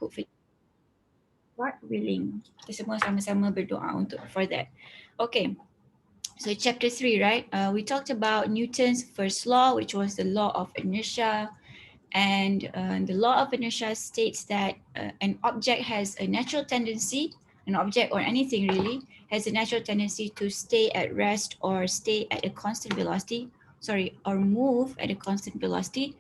hopefully. God willing, kita semua sama-sama berdoa for that. Okay, so chapter 3, right? We talked about Newton's first law, which was the law of inertia. And the law of inertia states that an object has a natural tendency, an object or anything really, has a natural tendency to stay at rest or stay at a constant velocity, or move at a constant velocity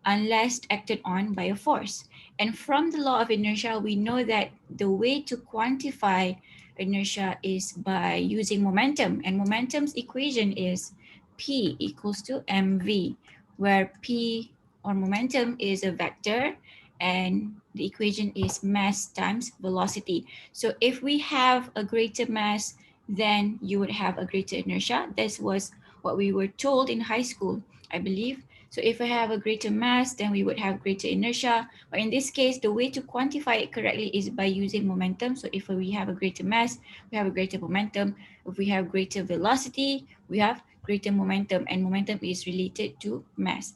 unless acted on by a force. And from the law of inertia, we know that the way to quantify inertia is by using momentum. And momentum's equation is P equals to mv, where P or momentum is a vector and the equation is mass times velocity. So if we have a greater mass, then you would have a greater inertia. This was what we were told in high school, I believe. So if I have a greater mass, then we would have greater inertia. But in this case, the way to quantify it correctly is by using momentum. So if we have a greater mass, we have a greater momentum. If we have greater velocity, we have greater momentum, and momentum is related to mass.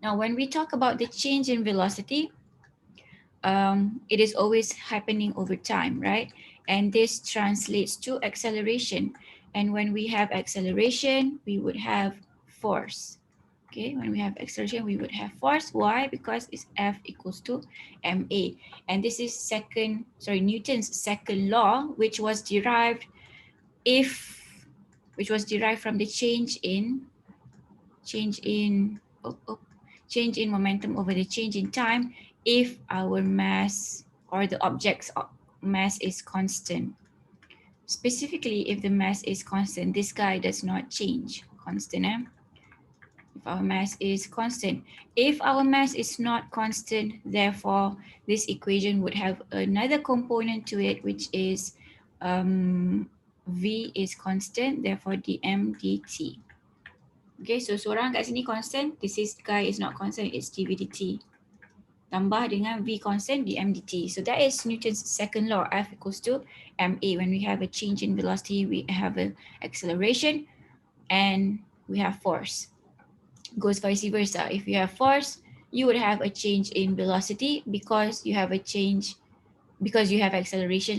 Now, when we talk about the change in velocity, it is always happening over time, right? And this translates to acceleration. And when we have acceleration, we would have force. Okay, when we have acceleration, we would have force. Why? Because it's F equals to ma. And this is Newton's second law, which was derived from the change in momentum over the change in time if our mass or the object's mass is constant. Specifically, if the mass is constant, this guy does not change. Constant, eh? If our mass is constant. If our mass is not constant, therefore, this equation would have another component to it, which is V is constant, therefore dm dt. Okay, so seorang kat sini constant, this guy is not constant, it's dv dt. Tambah dengan V constant dm dt. So that is Newton's second law, F equals to ma. When we have a change in velocity, we have an acceleration and we have force. Goes vice versa. If you have force, you would have a change in velocity because you have acceleration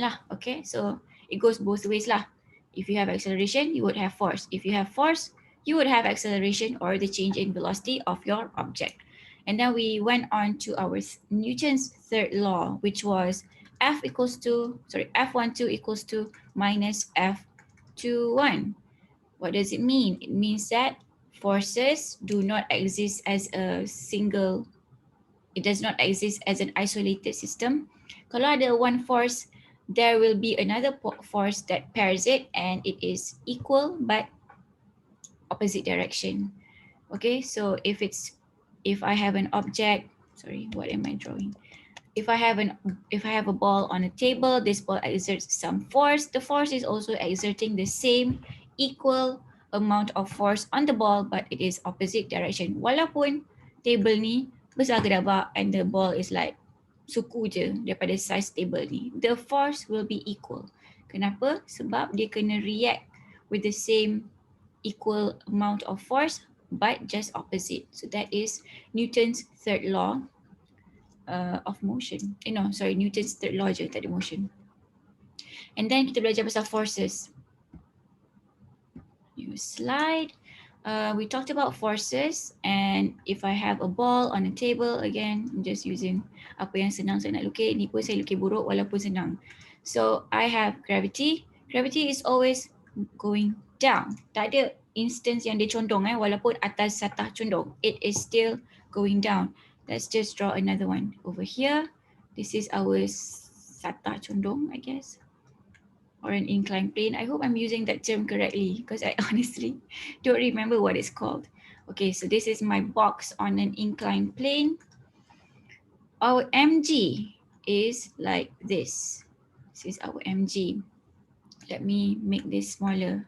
lah. Okay, so it goes both ways lah. If you have acceleration, you would have force. If you have force, you would have acceleration or the change in velocity of your object. And then we went on to our Newton's third law, which was F12 equals to minus F21. What does it mean? It means that forces do not exist as a single, it does not exist as an isolated system. Kalau ada one force, there will be another force that pairs it and it is equal but opposite direction. Okay, so if I have an object, what am I drawing? If I have a ball on a table, this ball exerts some force. The force is also exerting the same equal amount of force on the ball, but it is opposite direction. Walaupun table ni besar gedabak and the ball is like suku je daripada size table ni, the force will be equal. Kenapa? Sebab dia kena react with the same equal amount of force but just opposite. So that is Newton's third law of motion. Newton's third law je, tak ada motion. And then kita belajar pasal forces. New slide. We talked about forces, and if I have a ball on a table, again, I'm just using apa yang senang saya nak lukis. Ni pun saya lukis buruk walaupun senang. So I have gravity. Gravity is always going down. Tak ada instance yang dia condong walaupun atas satah condong. It is still going down. Let's just draw another one over here. This is our satah condong, I guess, or an inclined plane. I hope I'm using that term correctly because I honestly don't remember what it's called. Okay, so this is my box on an inclined plane. Our mg is like this. This is our mg. Let me make this smaller.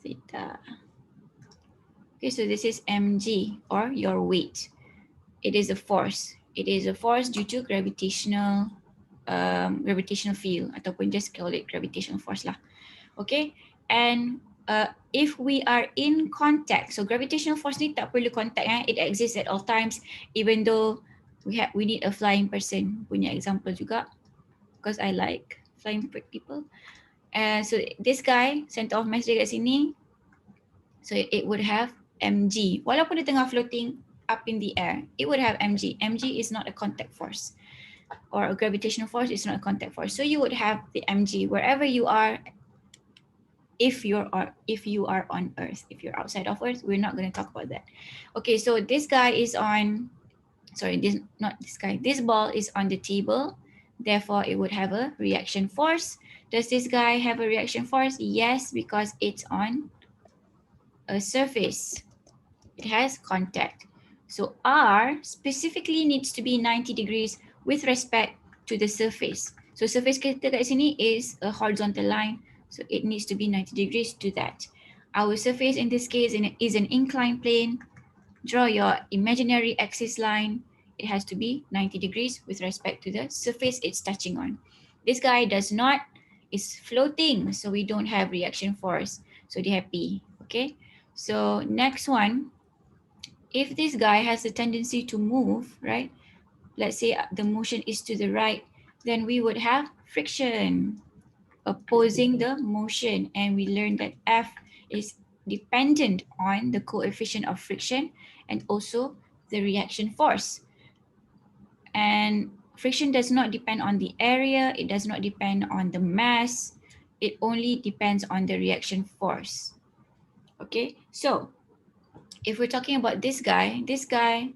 Theta. Okay, so this is mg, or your weight. It is a force. It is a force due to gravitational field, ataupun just call it gravitational force lah. Okay, and if we are in contact, so gravitational force ni tak perlu contact, it exists at all times, even though we need a flying person punya example juga, because I like flying people. So this guy, center of mass dia kat sini, so it would have mg. Walaupun dia tengah floating up in the air, it would have mg. Mg is not a contact force, or a gravitational force is not a contact force. So you would have the mg wherever you are. If you are on Earth, if you're outside of Earth, we're not going to talk about that. Okay, so this guy is on, sorry, this not this guy. This ball is on the table. Therefore, it would have a reaction force. Does this guy have a reaction force? Yes, because it's on a surface. It has contact. So R specifically needs to be 90 degrees with respect to the surface. So surface kita kat sini is a horizontal line. So it needs to be 90 degrees to that. Our surface in this case is an inclined plane. Draw your imaginary axis line. It has to be 90 degrees with respect to the surface it's touching on. This guy does not, is floating, so we don't have reaction force. So they have P, okay? So next one, if this guy has a tendency to move, right? Let's say the motion is to the right, then we would have friction opposing the motion. And we learned that F is dependent on the coefficient of friction and also the reaction force. And friction does not depend on the area, it does not depend on the mass, it only depends on the reaction force. Okay, so if we're talking about this guy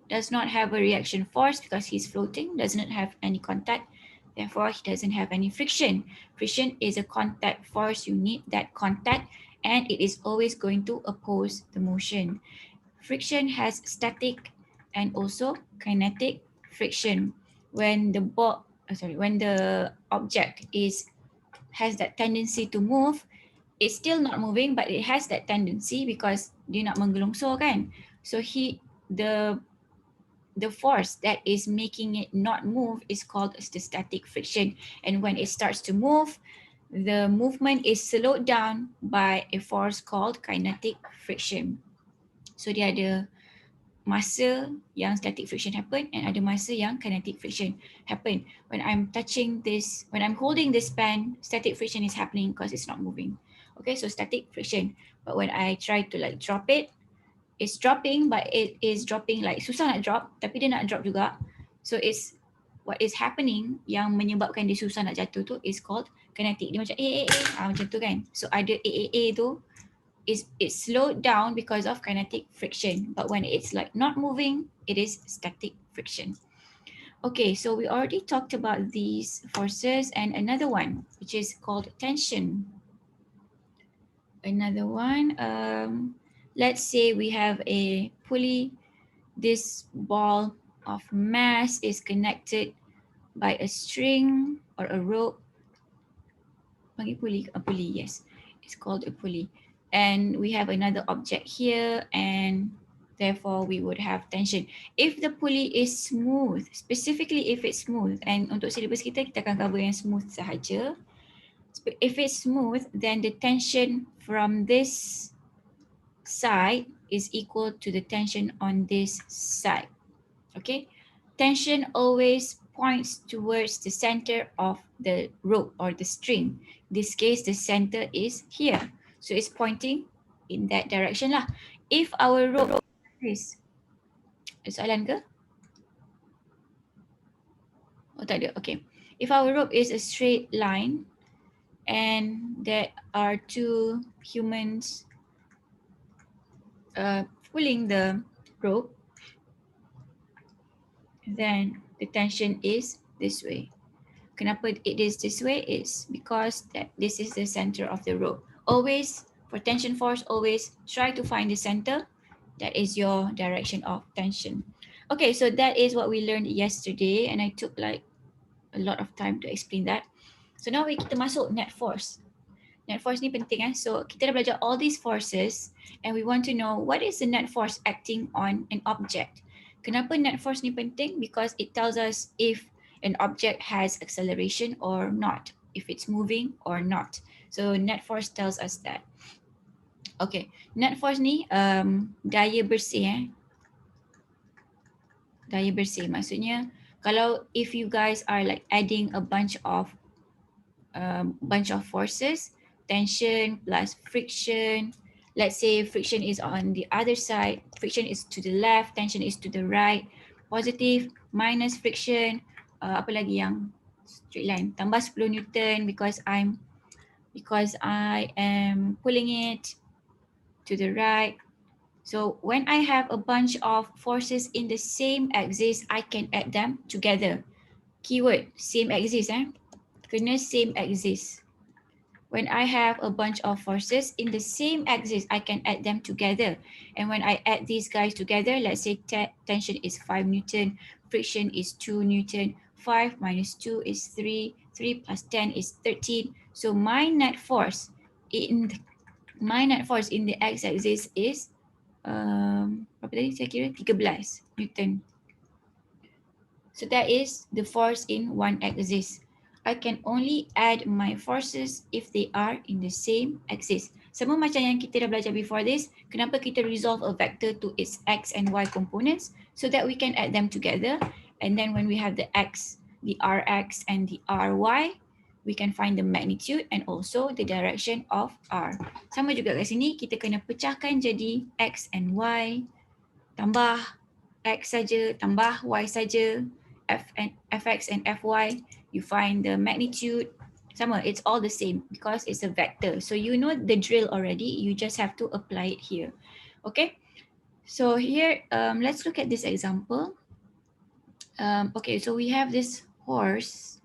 does not have a reaction force because he's floating, does not have any contact, therefore he doesn't have any friction. Friction is a contact force, you need that contact, and it is always going to oppose the motion. Friction has static and also kinetic friction. When the when the object has that tendency to move, it's still not moving, but it has that tendency because dia nak menggelongsor kan. So the force that is making it not move is called the static friction. And when it starts to move, the movement is slowed down by a force called kinetic friction. So dia ada masa yang static friction happen and ada masa yang kinetic friction happen. When I'm touching this, when I'm holding this pen, static friction is happening because it's not moving. Okay, so static friction. But when I try to like drop it, it's dropping, but it is dropping like susah nak drop, tapi dia nak drop juga. So it's what is happening yang menyebabkan dia susah nak jatuh tu is called kinetic. Dia macam macam tu kan. So ada tu it's slowed down because of kinetic friction. But when it's like not moving, it is static friction. Okay, so we already talked about these forces, and another one, which is called tension. Another one, let's say we have a pulley. This ball of mass is connected by a string or a rope. Panggil pulley, a pulley, yes. It's called a pulley. And we have another object here, and therefore we would have tension. If the pulley is smooth, specifically if it's smooth, and untuk syllabus kita akan cover yang smooth sahaja. If it's smooth, then the tension from this side is equal to the tension on this side. Okay, tension always points towards the center of the rope or the string. In this case, the center is here, so it's pointing in that direction lah. If our rope is, soalan ke? Oh tak ada. Okay, if our rope is a straight line and there are two humans pulling the rope, then the tension is this way. Kenapa it is this way? It's because that this is the center of the rope. Always, for tension force, always try to find the center. That is your direction of tension. Okay, so that is what we learned yesterday, and I took like a lot of time to explain that. So now kita masuk net force. Net force ni penting So kita dah belajar all these forces, and we want to know what is the net force acting on an object. Kenapa net force ni penting? Because it tells us if an object has acceleration or not, if it's moving or not. So net force tells us that. Okay, net force ni daya bersih daya bersih. Maksudnya kalau if you guys are like adding a bunch of forces, tension plus friction. Let's say friction is on the other side, friction is to the left, tension is to the right. Positive minus friction, apa lagi yang straight line, tambah 10 Newton because I am pulling it to the right. So when I have a bunch of forces in the same axis, I can add them together. Keyword same axis, kena same axis. When I have a bunch of forces in the same axis, I can add them together. And when I add these guys together, let's say tension is 5 Newton, friction is 2 Newton, 5 minus 2 is 3, 3 plus 10 is 13. So my net force in the x-axis is berapa tadi saya kira 13 Newton. So that is the force in one axis. I can only add my forces if they are in the same axis. Sama macam yang kita dah belajar before this, kenapa kita resolve a vector to its x and y components so that we can add them together. And then when we have the x, the rx and the ry, we can find the magnitude and also the direction of r. Sama juga kat sini, kita kena pecahkan jadi x and y, tambah x saja, tambah y saja, fx and fy, you find the magnitude. Sama, it's all the same because it's a vector. So you know the drill already, you just have to apply it here. Okay, so here, let's look at this example. Okay, so we have this horse.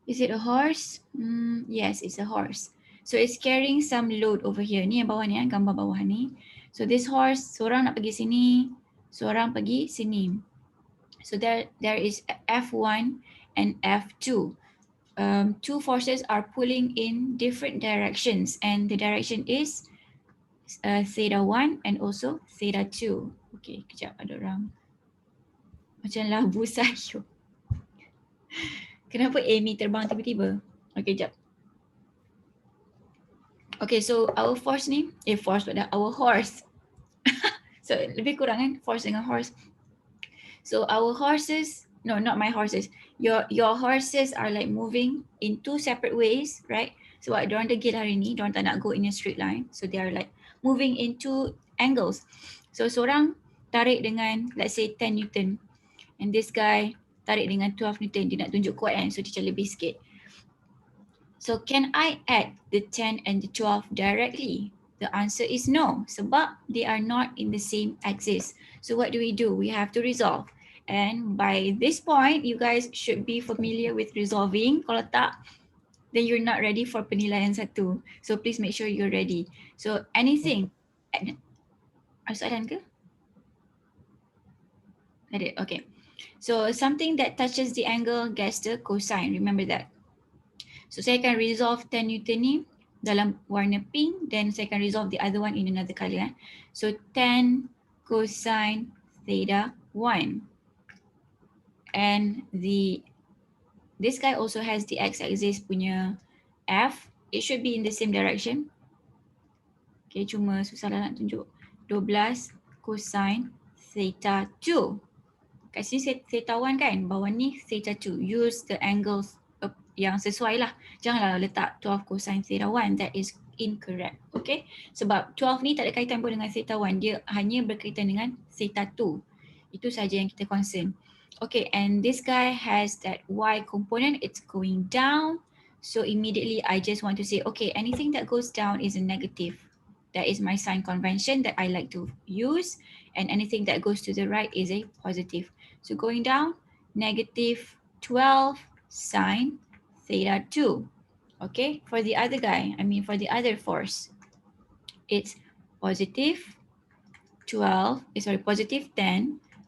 Is it a horse? Yes, it's a horse. So it's carrying some load over here. Ni yang bawah ni, gambar bawah ni. So this horse, seorang nak pergi sini, seorang pergi sini. So there is F1 and F2. Two forces are pulling in different directions and the direction is theta 1 and also theta 2. Okay, kejap ada orang macam labu sayur. Kenapa Amy terbang tiba-tiba? Okay, kejap. Okay, so our force ni, our horse. So lebih kurang kan, force dengan horse. So our horses, no, not my horses. Your horses are like moving in two separate ways, right? So what diorang degil hari ni, diorang tak nak go in a straight line. So they are like moving in two angles. So seorang tarik dengan let's say 10 Newton. And this guy tarik dengan 12 Newton. Dia nak tunjuk kuat kan, so dia macam lebih sikit. So can I add the 10 and the 12 directly? The answer is no, sebab they are not in the same axis. So what do? We have to resolve. And by this point, you guys should be familiar with resolving. Kalau tak, then you're not ready for penilaian 1. So please make sure you're ready. So anything. Ada soalan ke? Ada, okay. So something that touches the angle gets the cosine. Remember that. So saya akan resolve 10 Newton ni dalam warna pink, then saya akan resolve the other one in another color. So 10 cosine theta 1. And this guy also has the x-axis punya f. It should be in the same direction. Okay, cuma susah lah nak tunjuk. 12 cosine theta 2. Kat sini theta 1 kan, bawah ni theta 2. Use the angles yang sesuai lah. Janganlah letak 12 cosine theta 1. That is incorrect. Okay. Sebab 12 ni tak ada kaitan pun dengan theta 1. Dia hanya berkaitan dengan theta 2. Itu saja yang kita concern. Okay. And this guy has that y component. It's going down. So immediately I just want to say, okay, anything that goes down is a negative. That is my sign convention that I like to use. And anything that goes to the right is a positive. So going down, negative 12 sine theta 2. Okay, for the other guy, for the other force, it's positive 10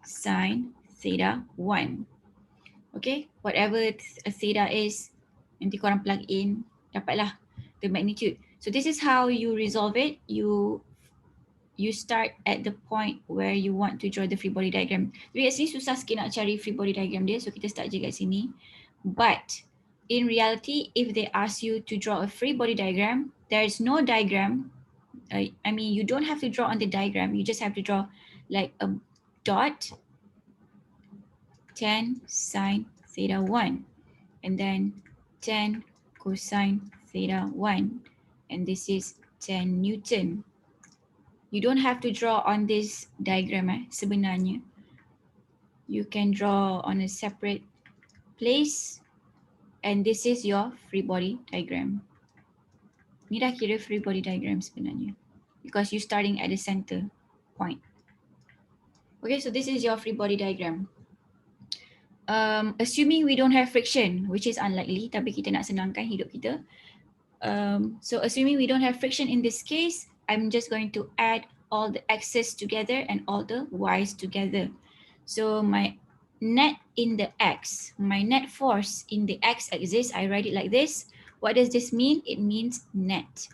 sine theta 1. Okay, whatever theta is, nanti korang plug in, dapatlah the magnitude. So this is how you resolve it. You start at the point where you want to draw the free body diagram. Tapi kat sini susah sikit nak cari free body diagram dia, so kita start je kat sini. But in reality, if they ask you to draw a free body diagram, there is no diagram. You don't have to draw on the diagram. You just have to draw like a dot 10 sine theta 1. And then 10 cosine theta 1. And this is 10 Newton. You don't have to draw on this diagram sebenarnya. You can draw on a separate place. And this is your free body diagram. Ni dah kira free body diagram sebenarnya. Because you're starting at the center point. Okay, so this is your free body diagram. Assuming we don't have friction, which is unlikely, tapi kita nak senangkan hidup kita. So assuming we don't have friction in this case, I'm just going to add all the x's together and all the y's together. So my net in the x, my net force in the x-axis, I write it like this. What does this mean? It means net.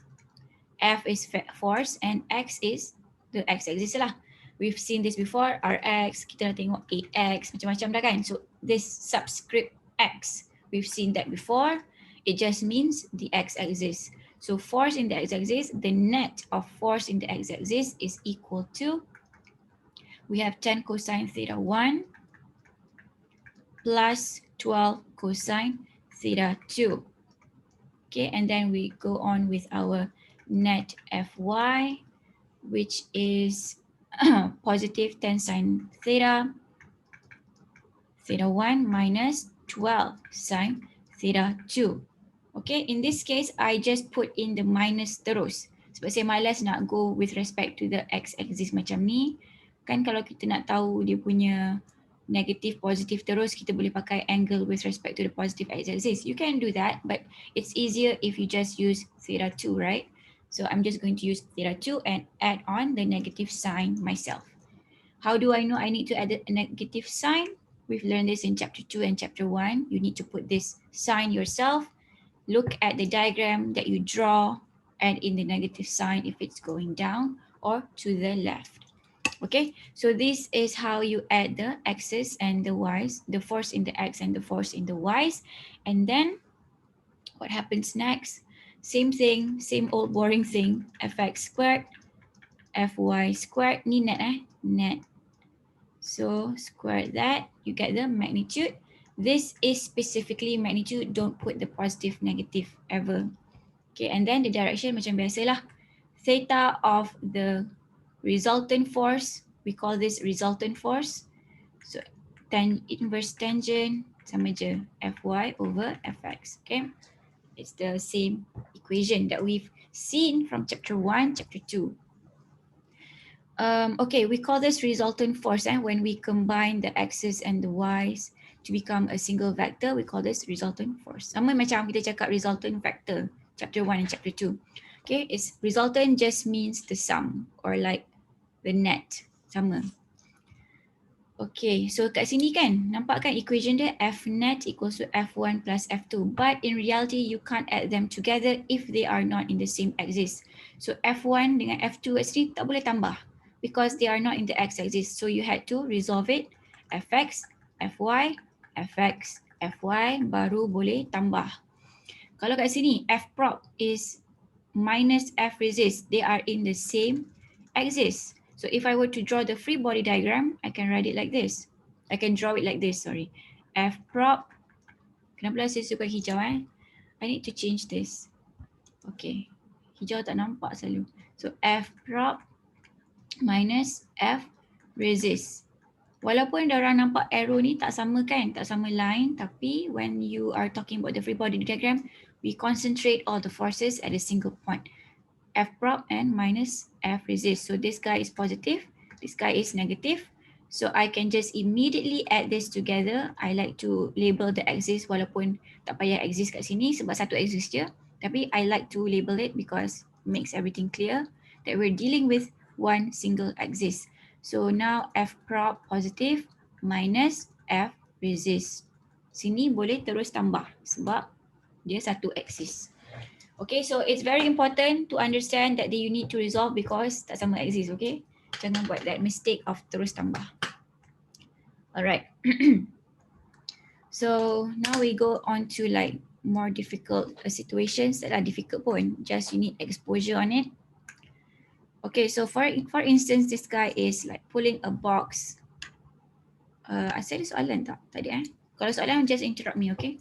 F is force and x is the x-axis lah. We've seen this before, Rx, kita dah tengok AX, macam-macam dah kan. So this subscript X, we've seen that before. It just means the x-axis. So force in the x-axis, the net of force in the x-axis is equal to, we have 10 cosine theta 1 plus 12 cosine theta 2. Okay, and then we go on with our net Fy, which is positive 10 sine theta 1 minus 12 sine theta 2. Okay, in this case, I just put in the minus terus. Sebab saya malas nak go with respect to the x-axis macam ni. Kan kalau kita nak tahu dia punya negative, positive terus, kita boleh pakai angle with respect to the positive x-axis. You can do that, but it's easier if you just use theta 2, right? So I'm just going to use theta 2 and add on the negative sign myself. How do I know I need to add a negative sign? We've learned this in chapter 2 and chapter 1. You need to put this sign yourself. Look at the diagram that you draw, add in the negative sign if it's going down or to the left. Okay, so this is how you add the x's and the y's, the force in the x and the force in the y's. And then what happens next? Same thing, same old boring thing, fx squared, fy squared, ni net net. So square that, you get the magnitude. This is specifically magnitude, don't put the positive, negative ever. Okay, and then the direction macam biasalah. Theta of the resultant force, we call this resultant force. So inverse tangent sama je Fy over Fx, okay? It's the same equation that we've seen from chapter 1, chapter 2. Okay, we call this resultant force when we combine the x's and the y's to become a single vector, we call this resultant force. Sama macam kita cakap resultant vector, chapter 1 and chapter 2. Okay, it's resultant just means the sum or like the net, sama. Okay, so kat sini kan, nampak kan equation dia F net equals to F1 plus F2. But in reality, you can't add them together if they are not in the same axis. So F1 dengan F2 actually tak boleh tambah because they are not in the x-axis. So you had to resolve it, Fx, Fy, Fx, Fy, baru boleh tambah. Kalau kat sini, F prop is minus F resist. They are in the same axis. So if I were to draw the free body diagram, I can write it like this. I can draw it like this, sorry. F prop, kenapa saya suka hijau I need to change this. Okay, hijau tak nampak selalu. So F prop minus F resist. Walaupun orang nampak arrow ni tak sama kan, tak sama line, tapi when you are talking about the free body diagram, we concentrate all the forces at a single point. F prop and minus F resist. So this guy is positive, this guy is negative. So I can just immediately add this together. I like to label the axis walaupun tak payah axis kat sini sebab satu axis je. Tapi I like to label it because it makes everything clear that we're dealing with one single axis. So now F prop positive minus F resist. Sini boleh terus tambah sebab dia satu axis. Okay, so it's very important to understand that you need to resolve because tak sama axis, okay? Jangan buat that mistake of terus tambah. Alright. So now we go on to like more difficult situations that are difficult pun. Just you need exposure on it. Okay, so for instance, this guy is like pulling a box Asal ada soalan tak tadi Kalau soalan just interrupt me, okay?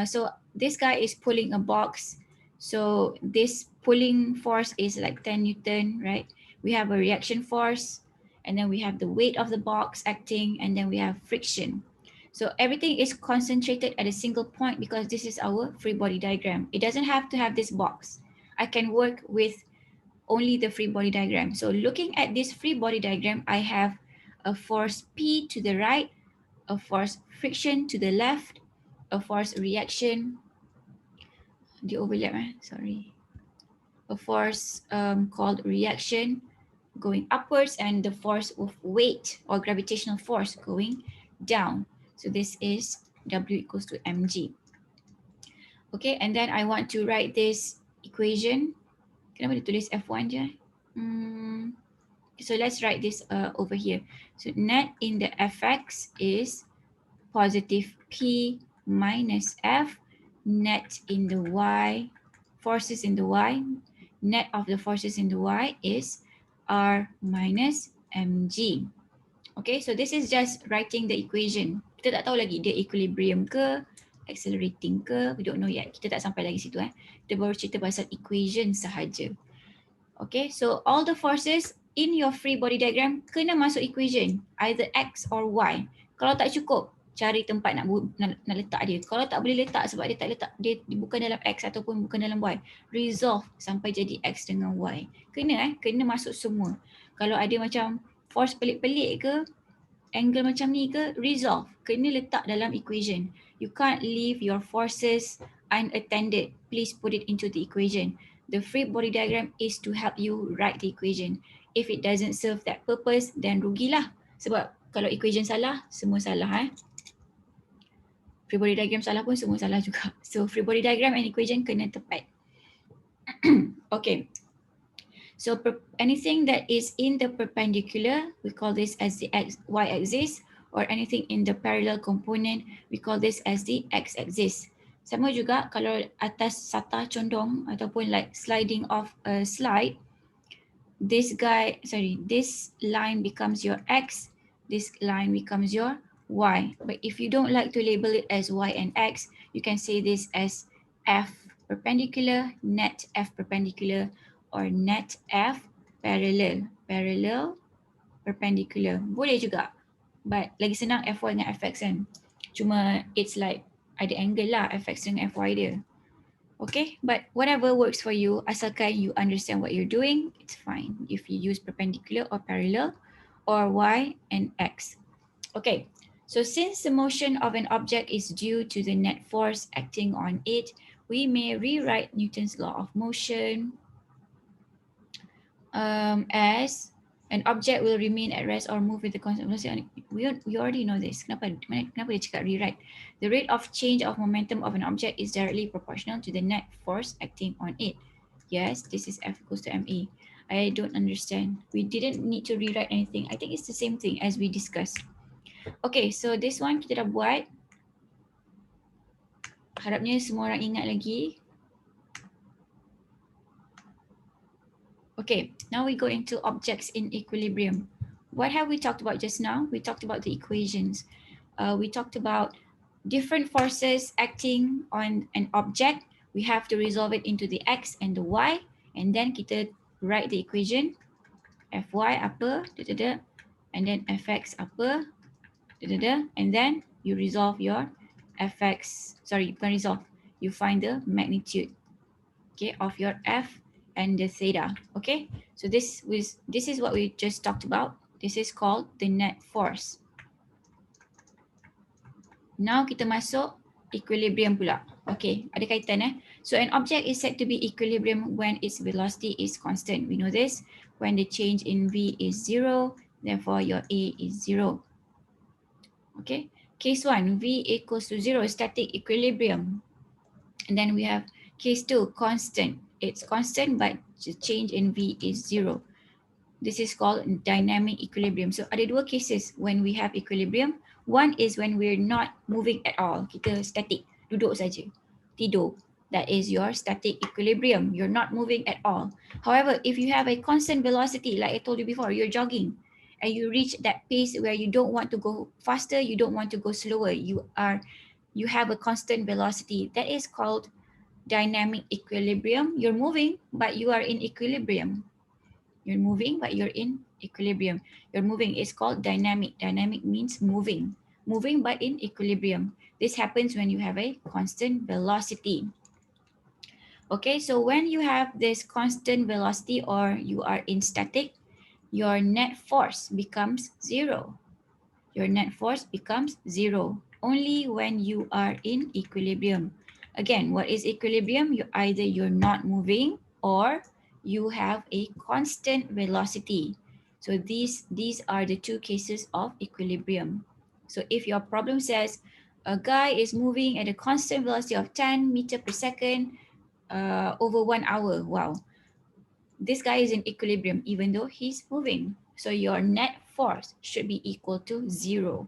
So this guy is pulling a box. So this pulling force is like 10 Newton, right? We have a reaction force, and then we have the weight of the box acting, and then we have friction. So everything is concentrated at a single point because this is our free body diagram. It doesn't have to have this box. I can work with only the free body diagram. So looking at this free body diagram, I have a force P to the right, a force friction to the left, a force reaction, the overlap, sorry, a force called reaction going upwards, and the force of weight or gravitational force going down. So this is W equals to mg. Okay, and then I want to write this equation. Kenapa dia tulis F1 je? So let's write this over here. So net in the Fx is positive P minus F. Net in the Y, forces in the Y, net of the forces in the Y is R minus mg. Okay, so this is just writing the equation. Kita tak tahu lagi dia equilibrium ke, accelerating ke, we don't know yet. Kita tak sampai lagi situ. Kita baru cerita pasal equation sahaja. Okay, so all the forces in your free body diagram kena masuk equation, either X or Y. Kalau tak cukup, cari tempat nak letak dia. Kalau tak boleh letak sebab dia tak letak, dia bukan dalam X ataupun bukan dalam Y, resolve sampai jadi X dengan Y. Kena masuk semua. Kalau ada macam force pelik-pelik ke, angle macam ni ke, resolve. Kena letak dalam equation. You can't leave your forces unattended. Please put it into the equation. The free body diagram is to help you write the equation. If it doesn't serve that purpose, then rugilah. Sebab kalau equation salah, semua salah. Free body diagram salah pun semua salah juga. So free body diagram and equation kena tepat. Okay. So anything that is in the perpendicular, we call this as the y-axis, or anything in the parallel component, we call this as the x-axis. Sama juga kalau atas satah condong ataupun like sliding off a slide, this line becomes your x, this line becomes your y. But if you don't like to label it as y and x, you can say this as f perpendicular, net f perpendicular, or net f parallel, perpendicular. Boleh juga. But lagi senang Fy dengan Fx kan. Cuma it's like ada angle lah Fx dengan Fy dia. Okay, but whatever works for you, asalkan you understand what you're doing, it's fine. If you use perpendicular or parallel, or y and x. Okay, so since the motion of an object is due to the net force acting on it, we may rewrite Newton's law of motion as an object will remain at rest or move with the constant velocity. We already know this. Kenapa dia cakap rewrite? The rate of change of momentum of an object is directly proportional to the net force acting on it. Yes, this is F equals to ma. I don't understand. We didn't need to rewrite anything. I think it's the same thing as we discussed. Okay, so this one kita dah buat. Harapnya semua orang ingat lagi. Okay, now we go into objects in equilibrium. What have we talked about just now? We talked about the equations. We talked about different forces acting on an object. We have to resolve it into the x and the y, and then kita write the equation. Fy apa, and then fx apa, and then you resolve your fx, sorry, bukan resolve, you find the magnitude, okay, of your f and the theta. Okay, so this is what we just talked about. This is called the net force. Now kita masuk equilibrium pula. Okay, ada kaitan So an object is said to be equilibrium when its velocity is constant. We know this. When the change in v is 0, therefore your a is 0. Okay, case 1, v equals to 0, static equilibrium. And then we have case 2, constant. It's constant but the change in v is 0. This is called dynamic equilibrium. So ada dua cases when we have equilibrium. One is when we're not moving at all. Kita static, duduk saja, tidur. That is your static equilibrium. You're not moving at all. However, if you have a constant velocity, like I told you before, you're jogging, and you reach that pace where you don't want to go faster, you don't want to go slower, you have a constant velocity. That is called dynamic equilibrium. You're moving, but you are in equilibrium. You're moving, but you're in equilibrium. You're moving is called dynamic. Dynamic means moving. Moving, but in equilibrium. This happens when you have a constant velocity. Okay, so when you have this constant velocity or you are in static, your net force becomes zero. Your net force becomes zero only when you are in equilibrium. Again, what is equilibrium? Either you're not moving or you have a constant velocity. So these are the two cases of equilibrium. So if your problem says a guy is moving at a constant velocity of 10 meter per second over 1 hour, wow, this guy is in equilibrium even though he's moving. So your net force should be equal to zero.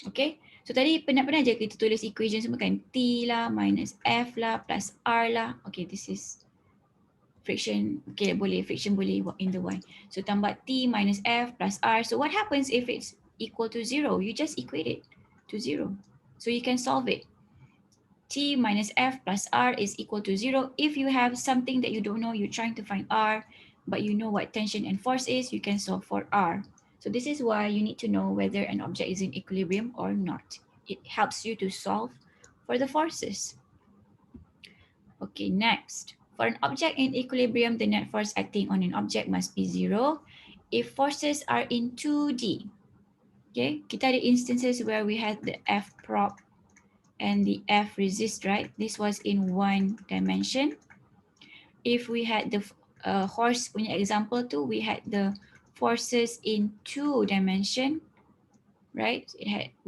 Okay, so tadi penat-penat je kita tulis equation semua kan. T lah, minus F lah, plus R lah. Okay, this is friction. Okay, boleh, friction boleh in the Y. So tambah T minus F plus R. So what happens if it's equal to zero? You just equate it to zero. So you can solve it. T minus F plus R is equal to zero. If you have something that you don't know, you're trying to find R, but you know what tension and force is, you can solve for R. So this is why you need to know whether an object is in equilibrium or not. It helps you to solve for the forces. Okay, next. For an object in equilibrium, the net force acting on an object must be zero if forces are in 2D. Okay, kita ada instances where we had the F prop and the F resist, right? This was in one dimension. If we had the horse punya example too, we had the forces in 2 dimension, right?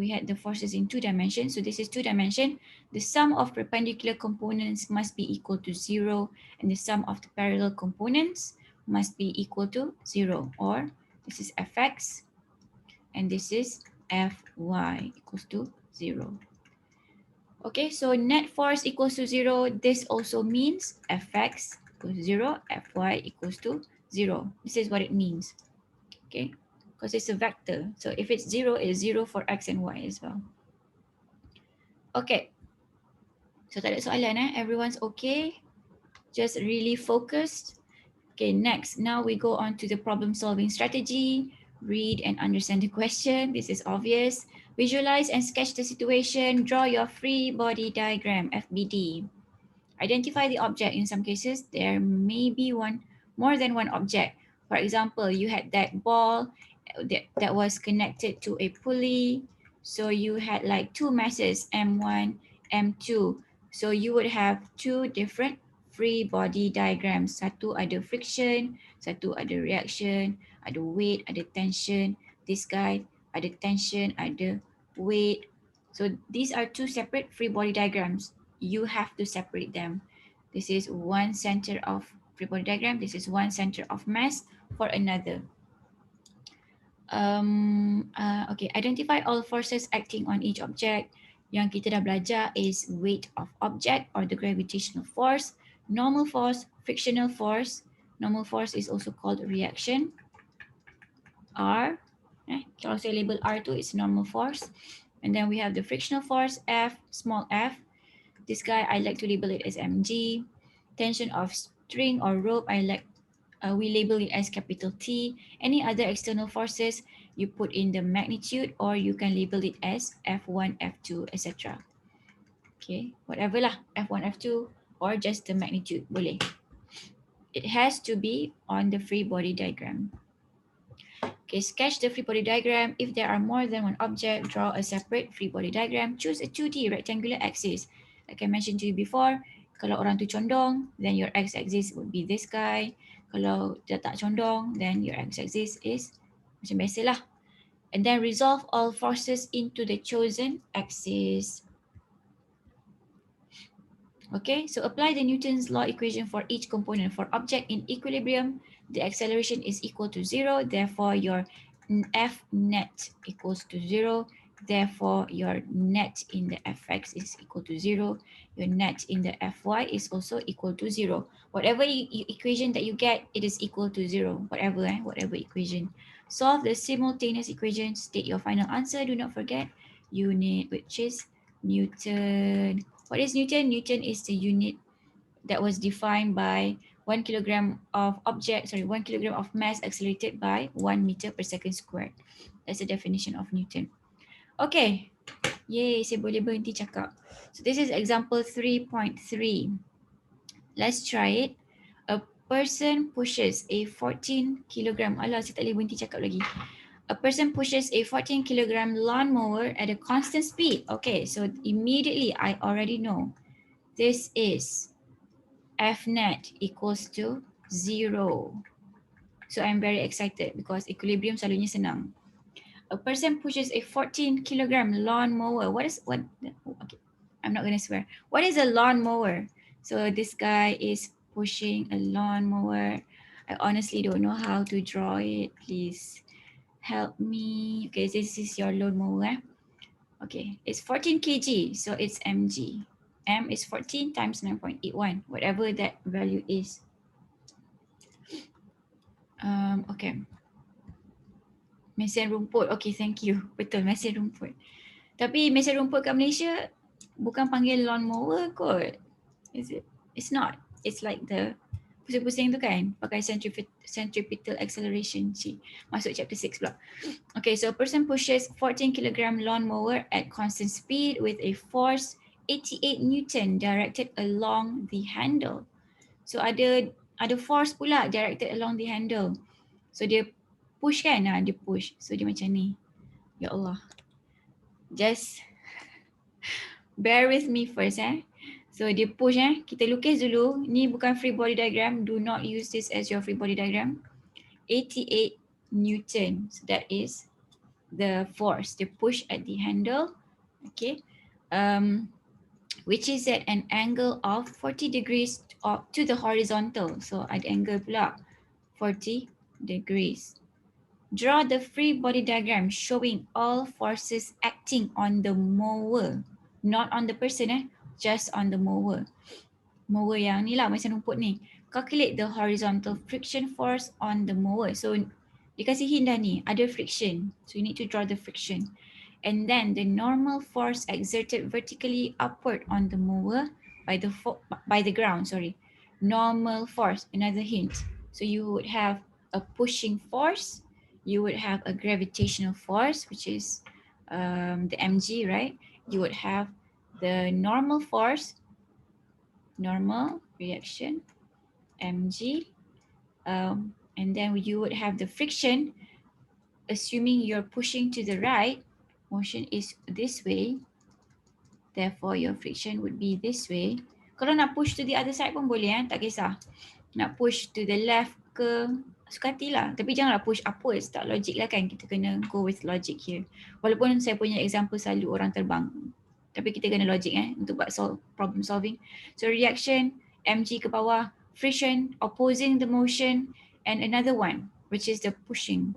We had the forces in 2 dimensions. So this is 2 dimension. The sum of perpendicular components must be equal to zero, and the sum of the parallel components must be equal to zero. Or this is Fx, and this is Fy equals to zero. Okay, so net force equals to zero. This also means Fx equals to zero, Fy equals to zero. This is what it means. Okay, because it's a vector. So if it's zero, it's zero for X and Y as well. Okay, so tak ada soalan Everyone's okay? Just really focused. Okay, next. Now we go on to the problem solving strategy. Read and understand the question. This is obvious. Visualize and sketch the situation. Draw your free body diagram, FBD. Identify the object. In some cases, there may be more than one object. For example, you had that ball that was connected to a pulley. So you had like two masses, M1, M2. So you would have two different free body diagrams. Satu ada friction, satu ada reaction, ada weight, ada tension. This guy ada tension, ada weight. So these are two separate free body diagrams. You have to separate them. This is one center of free body diagram. This is one center of mass for another. Okay, identify all forces acting on each object. Yang kita dah belajar is weight of object or the gravitational force, normal force, frictional force. Normal force is also called reaction. R. Kalau saya label R tu, it's normal force. And then we have the frictional force, F, small f. This guy, I like to label it as mg. Tension of string or rope, we label it as capital T. Any other external forces, you put in the magnitude, or you can label it as F1, F2, etc. Okay, whatever lah, F1, F2, or just the magnitude, boleh. It has to be on the free body diagram. Okay, sketch the free body diagram. If there are more than one object, draw a separate free body diagram. Choose a 2D rectangular axis. Like I mentioned to you before, kalau orang tu condong, then your x-axis would be this guy. Kalau dia tak condong, then your x-axis is macam biasalah. And then resolve all forces into the chosen axis. Okay, so apply the Newton's law equation for each component. For object in equilibrium, the acceleration is equal to zero. Therefore, your F net equals to zero. Therefore, your net in the Fx is equal to zero. Your net in the Fy is also equal to zero. Whatever equation that you get, it is equal to zero. Whatever equation. Solve the simultaneous equation. State your final answer. Do not forget unit, which is Newton. What is Newton? Newton is the unit that was defined by 1 kilogram of 1 kilogram of mass accelerated by 1 meter per second squared. That's the definition of Newton. Okay. Yay, saya boleh berhenti cakap. So this is example 3.3. Let's try it. A person pushes a 14 kilogram. Alah, saya tak boleh berhenti cakap lagi. A person pushes a 14 kilogram lawnmower at a constant speed. Okay, so immediately I already know this is F net equals to 0. So I'm very excited because equilibrium selalunya senang. A person pushes a 14 kilogram lawnmower. Okay, I'm not gonna swear. What is a lawnmower? So this guy is pushing a lawnmower. I honestly don't know how to draw it. Please help me. Okay, this is your lawnmower. Okay, it's 14 kg, so it's mg. M is 14 times 9.81, whatever that value is. Okay. Mesin rumput. Okay, thank you. Betul, mesin rumput. Tapi mesin rumput kat Malaysia bukan panggil lawnmower kot. Is it? It's not. It's like the pusing-pusing tu kan, pakai centripetal acceleration. Masuk chapter 6 pula. Okay, so a person pushes 14 kilogram lawnmower at constant speed with a force 88 Newton directed along the handle. So ada force pula directed along the handle. So dia push kan? Dia push. So dia macam ni. Ya Allah. Just bear with me first So dia push kita lukis dulu. Ni bukan free body diagram. Do not use this as your free body diagram. 88 Newton. So that is the force. The push at the handle. Okay. Which is at an angle of 40 degrees to the horizontal. So at angle pula 40 degrees. Draw the free body diagram showing all forces acting on the mower, not on the person just on the mower. Mower yang ni lah, mesin rumput ni. Calculate the horizontal friction force on the mower. So dikasih hint dah ni, ada friction. So you need to draw the friction. And then the normal force exerted vertically upward on the mower by the ground, Normal force, another hint. So you would have a pushing force, you would have a gravitational force, which is the mg, right? You would have the normal force, normal reaction, mg, and then you would have the friction, assuming you're pushing to the right, motion is this way, therefore your friction would be this way. Kalau nak push to the other side pun boleh tak kisah. Nak push to the left ke, suka hatilah. Tapi janganlah push upwards, tak logik lah kan. Kita kena go with logic here. Walaupun saya punya example selalu orang terbang. Tapi kita kena logic untuk buat problem solving. So reaction, mg ke bawah, friction, opposing the motion, and another one, which is the pushing.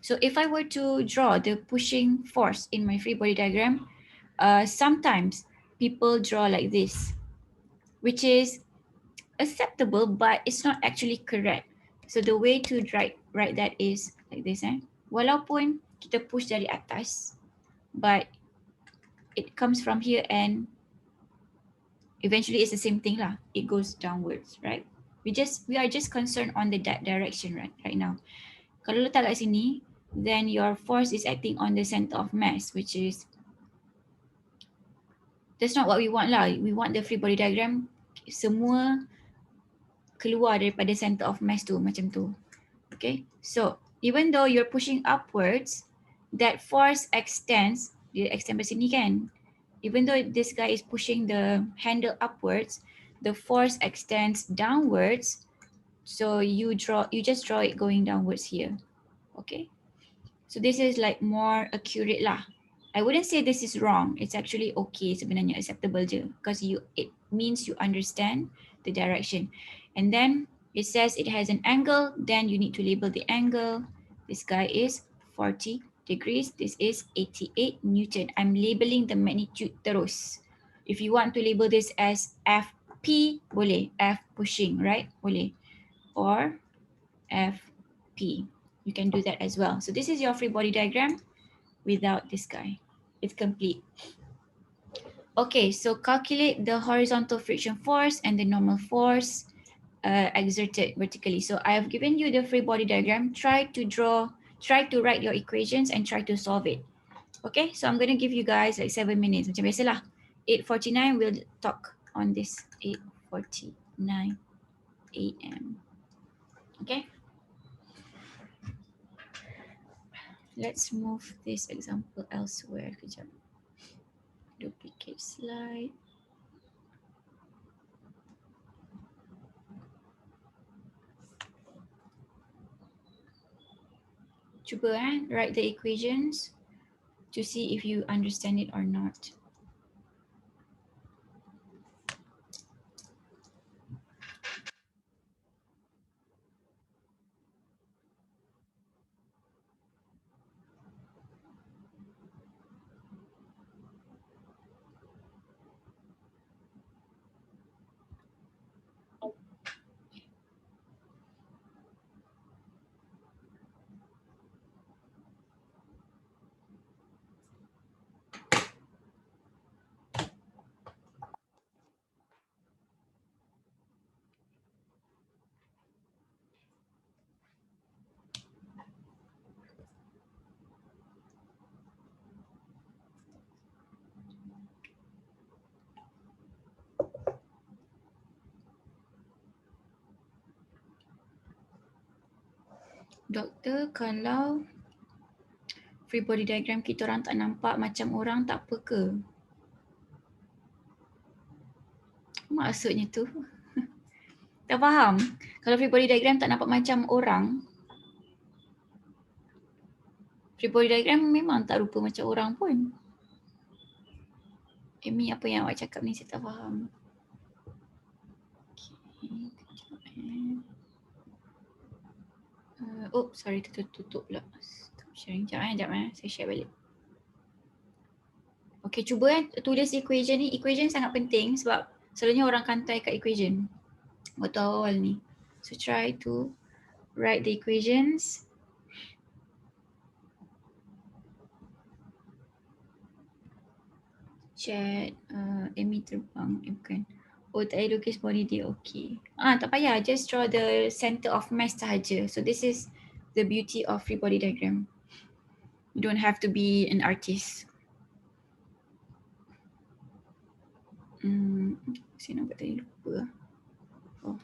So if I were to draw the pushing force in my free body diagram, sometimes people draw like this, which is acceptable, but it's not actually correct. So the way to write that is like this. Walaupun kita push dari atas, but it comes from here and eventually it's the same thing lah. It goes downwards, right? We are just concerned on the direction right now. Kalau letak kat sini, then your force is acting on the center of mass, which is, that's not what we want lah. We want the free body diagram, semua keluar daripada center of mass tu, macam tu. Okay, so even though you're pushing upwards, that force extends, dia extend ke sini kan. Even though this guy is pushing the handle upwards, the force extends downwards. So you just draw it going downwards here. Okay, so this is like more accurate lah. I wouldn't say this is wrong. It's actually okay sebenarnya, acceptable je, because it means you understand the direction. And then it says it has an angle, then you need to label the angle. This guy is 40 degrees. This is 88 Newton. I'm labeling the magnitude terus. If you want to label this as FP, boleh. F pushing, right? Boleh. Or FP. You can do that as well. So this is your free body diagram without this guy. It's complete. Okay, so calculate the horizontal friction force and the normal force exerted vertically. So I have given you the free body diagram. Try to write your equations and try to solve it. Okay, so I'm going to give you guys like 7 minutes. Macam biasalah. 8:49 we'll talk on this. 8:49 a.m. Okay. Let's move this example elsewhere. Kejap. Duplicate slide. Cuba write the equations to see if you understand it or not. Doktor, kalau free body diagram kita orang tak nampak macam orang, tak apa ke? Maksudnya tu? Tak faham. Kalau free body diagram tak nampak macam orang, free body diagram memang tak rupa macam orang pun. Amy, apa yang awak cakap ni saya tak faham. Okay, kejap oh, sorry, tutup pula. Stop sharing. Sekejap saya share balik. Okay, cuba tulis equation ni. Equation sangat penting sebab selalunya orang kantai kat equation waktu awal ni. So try to write the equations. Chat, Amy terbang, bukan. Oh, tak payah lukis body dia, okay. Tak payah, just draw the center of mass sahaja. So this is the beauty of free body diagram. You don't have to be an artist. Saya nampak tadi lupa. Oh.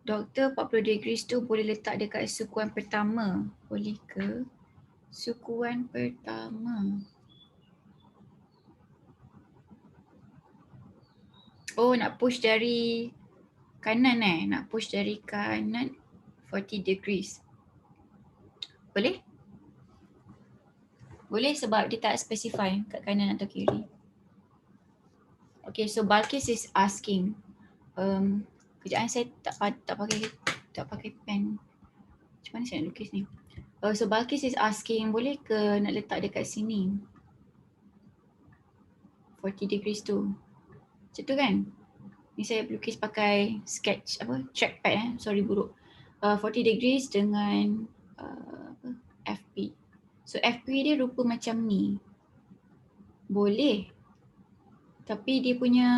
Doktor, 40 degrees tu boleh letak dekat sukuan pertama. Boleh ke? Sukuan pertama. Oh, nak push dari kanan nak push dari kanan 40 degrees. Boleh? Boleh sebab dia tak specify kat kanan atau kiri. Okay, so Balkis is asking. Kejap saya tak pakai pen. Macam mana saya nak lukis ni? So Balkis is asking, boleh ke nak letak dekat sini? 40 degrees tu. Macam tu kan? Ni saya lukis pakai sketch trackpad sorry buruk. 40 degrees dengan FP. So FP dia rupa macam ni. Boleh. Tapi dia punya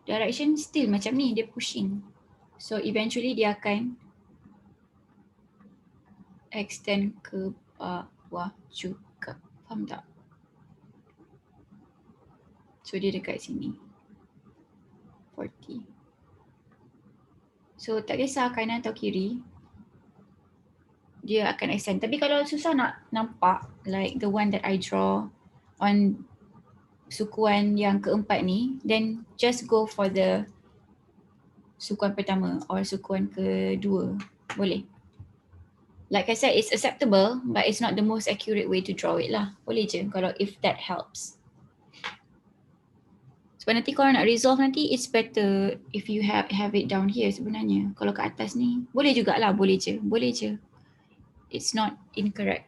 direction still macam ni, dia pushing. So eventually dia akan extend ke bawah juga. Faham tak? So dia dekat sini. 40. So tak kisah kanan atau kiri, dia akan extend. Tapi kalau susah nak nampak, like the one that I draw on sukuan yang keempat ni, then just go for the sukuan pertama or sukuan kedua. Boleh. Like I said, it's acceptable, but it's not the most accurate way to draw it lah. Boleh je kalau if that helps. Sebab nanti kalau nak resolve nanti, it's better if you have it down here sebenarnya. Kalau kat atas ni, boleh jugalah, boleh je. Boleh je. It's not incorrect.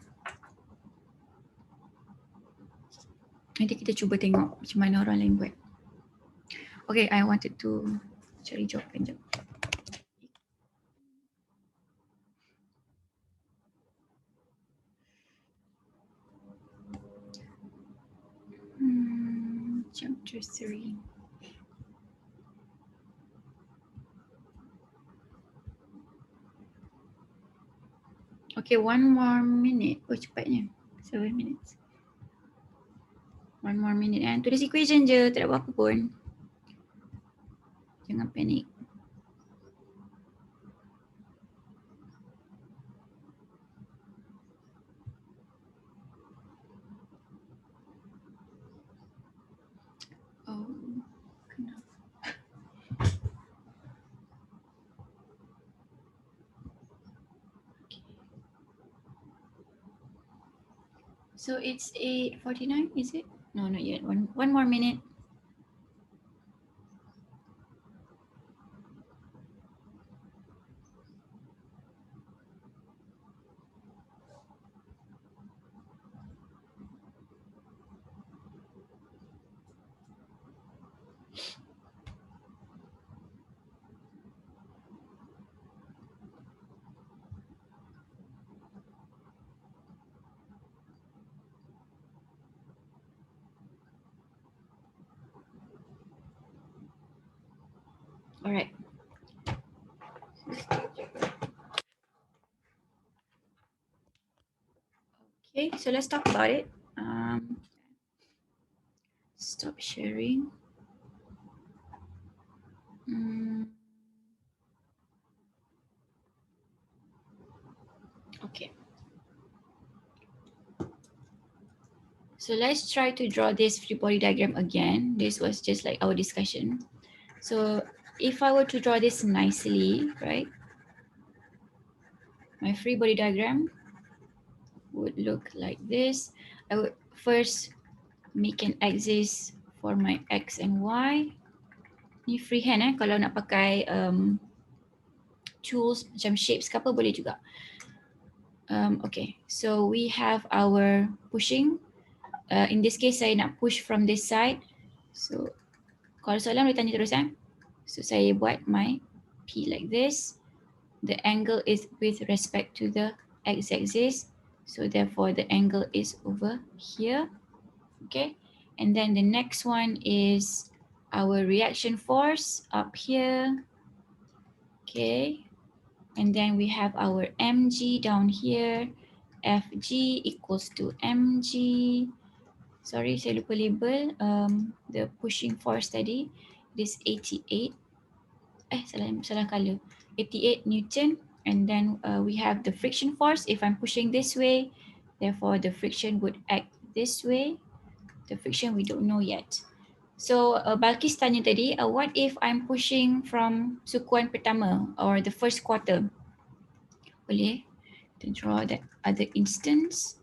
Nanti kita cuba tengok macam mana orang lain buat. Okay, I wanted to cari jawapan jap. Chapter 3. Okay, 1 more minute. Oh, cepatnya. 7 minutes. 1 more minute kan. Tulis equation je, tak ada apa-apa pun. Jangan panik. Oh, kenapa? Okay. So it's 8:49, is it? No, not yet. One more minute. All right. Okay, so let's talk about it. Stop sharing. Okay. So let's try to draw this free body diagram again. This was just like our discussion. So if I were to draw this nicely, right? My free body diagram would look like this. I would first make an axis for my X and Y. Ni freehand kalau nak pakai tools macam shapes ke apa boleh juga. Okay, so we have our pushing. In this case, saya nak push from this side. So kalau soalan boleh tanya terus kan. So saya buat my P like this. The angle is with respect to the x-axis. So therefore the angle is over here. Okay. And then the next one is our reaction force up here. Okay. And then we have our mg down here. Fg equals to mg. Sorry, saya lupa label the pushing force tadi. This 88. Salah color. 88 Newton. And then we have the friction force. If I'm pushing this way, therefore the friction would act this way. The friction we don't know yet. So Balkis tanya tadi, what if I'm pushing from sukuan pertama or the first quarter? Boleh to draw that other instance.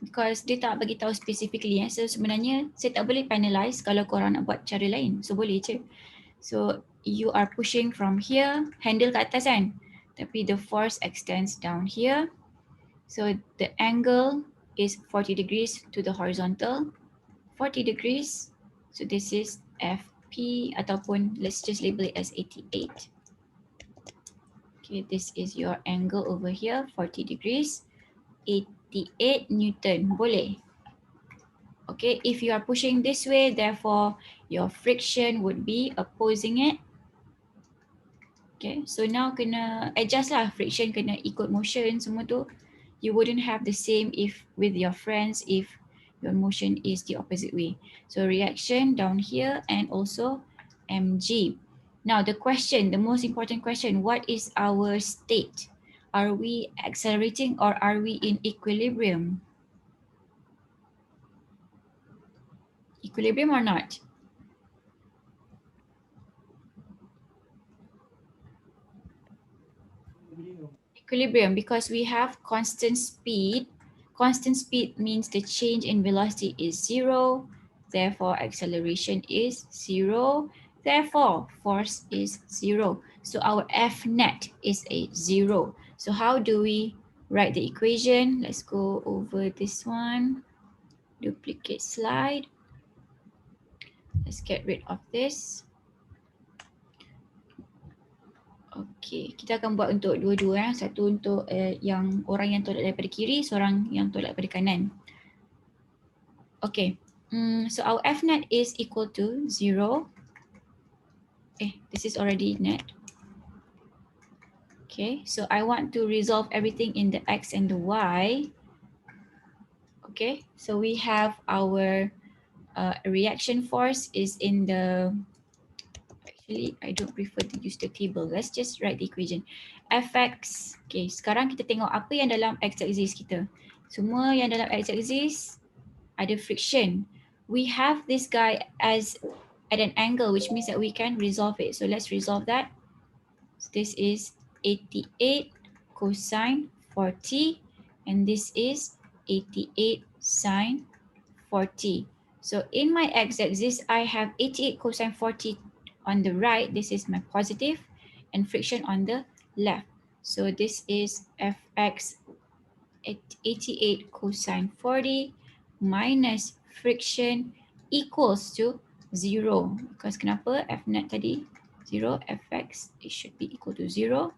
Because dia tak bagi tahu specifically. So sebenarnya saya tak boleh penalize kalau korang nak buat cara lain. So boleh je. So you are pushing from here, handle ke atas kan? Tapi the force extends down here. So the angle is 40 degrees to the horizontal. 40 degrees. So this is FP ataupun let's just label it as 88. Okay, this is your angle over here, 40 degrees. 88 Newton, boleh. Okay, if you are pushing this way, therefore your friction would be opposing it. Okay, so now kena adjust lah, friction kena ikut motion semua tu. You wouldn't have the same if with your friends if your motion is the opposite way. So reaction down here and also mg. Now the question, the most important question, what is our state? Are we accelerating or are we in equilibrium? Equilibrium or not? Equilibrium, because we have constant speed. Constant speed means the change in velocity is zero. Therefore, acceleration is zero. Therefore, force is zero. So our F net is a zero. So how do we write the equation? Let's go over this one. Duplicate slide. Let's get rid of this. Okay, kita akan buat untuk dua-dua. Satu untuk yang orang yang tolak daripada kiri, seorang yang tolak daripada kanan. Okay, so our F net is equal to 0. This is already net. Okay, so I want to resolve everything in the X and the Y. Okay, so we have our reaction force is in the, actually I don't prefer to use the table. Let's just write the equation. Fx, okay, sekarang kita tengok apa yang dalam x-axis kita. Semua yang dalam x-axis ada friction. We have this guy as at an angle, which means that we can resolve it. So let's resolve that. So this is 88 cosine 40, and this is 88 sine 40. So in my x-axis, I have 88 cosine 40 on the right. This is my positive, and friction on the left. So this is Fx at 88 cosine 40 minus friction equals to 0. Because kenapa F net tadi 0, Fx, it should be equal to 0.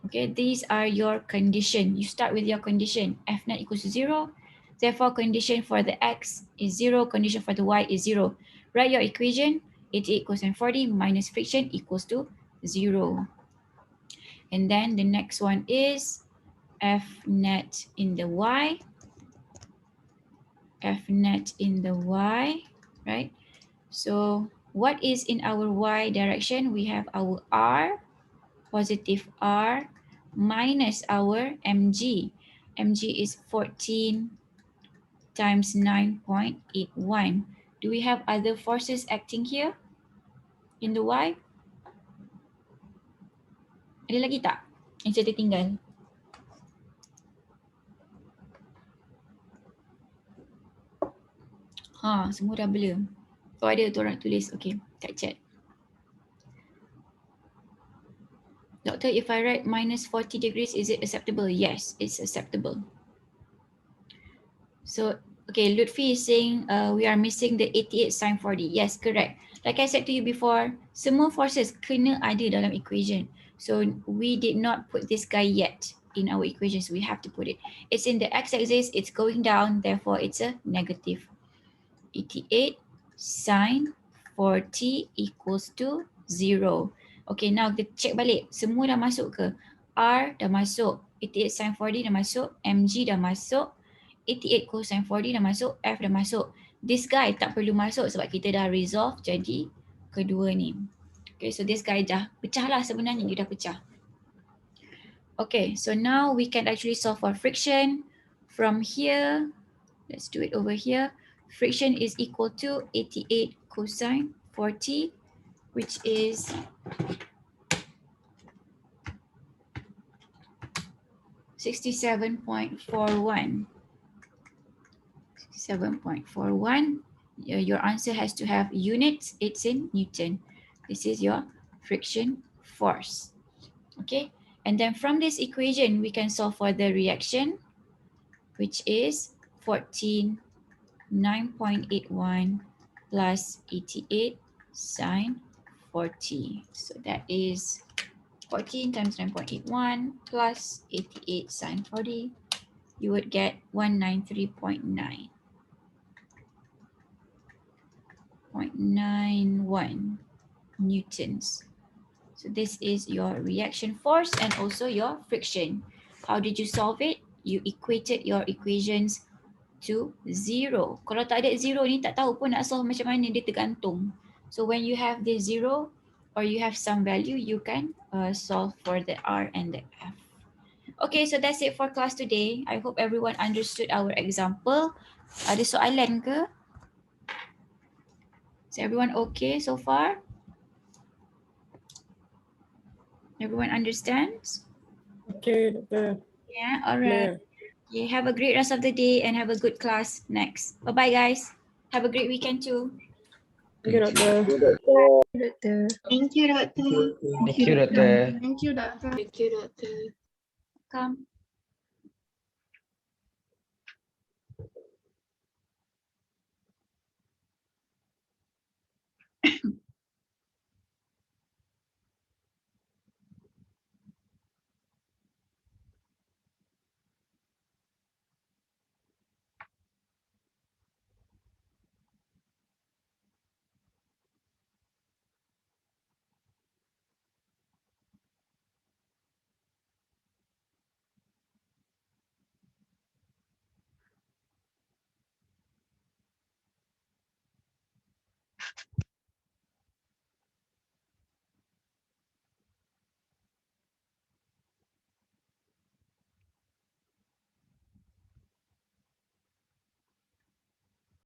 Okay, these are your condition. You start with your condition. F net equals to 0. Therefore, condition for the x is 0. Condition for the y is 0. Write your equation. 88 cosine 40 minus friction equals to 0. And then the next one is F net in the y. F net in the y, right? So what is in our y direction? We have our r, positive r, minus our mg. Mg is 14 times 9.81. Do we have other forces acting here in the y? Ada lagi tak yang saya tertinggal? Semua dah blur. Oh, ada tu orang tulis. Okay, kat chat. Doctor, if I write minus 40 degrees, is it acceptable? Yes, it's acceptable. So, okay, Lutfi is saying we are missing the 88 sine 40. Yes, correct. Like I said to you before, semua forces kena ada dalam equation. So, we did not put this guy yet in our equations. We have to put it. It's in the x-axis, it's going down, therefore it's a negative. 88 sine 40 equals to 0. Okay, now kita check balik. Semua dah masuk ke? R dah masuk. 88 sine 40 dah masuk. Mg dah masuk. 88 cosine 40 dah masuk. F dah masuk. This guy tak perlu masuk sebab kita dah resolve jadi kedua ni. Okay, so this guy dah pecah lah sebenarnya. Dia dah pecah. Okay, so now we can actually solve for friction. From here, let's do it over here. Friction is equal to 88 cosine 40, which is 67.41. 67.41. Your answer has to have units. It's in Newton. This is your friction force. Okay, and then from this equation, we can solve for the reaction, which is 14 9.81 plus 88 sine 40. So that is 14 times 9.81 plus 88 sine 40. You would get 193.9. 0.91 newtons. So this is your reaction force and also your friction. How did you solve it? You equated your equations to 0. Kalau tak ada 0 ni tak tahu pun nak solve macam mana, dia tergantung. So when you have the 0 or you have some value, you can solve for the R and the F. Okay, so that's it for class today. I hope everyone understood our example. Ada soalan ke? Is everyone okay so far? Everyone understands? Okay, Doctor. Yeah, all right. Okay, have a great rest of the day and have a good class next. Bye-bye, guys. Have a great weekend too. Thank you, Doctor. Thank you, Doctor. Thank you, Doctor. Thank you, Doctor. Thank you, Doctor. Come.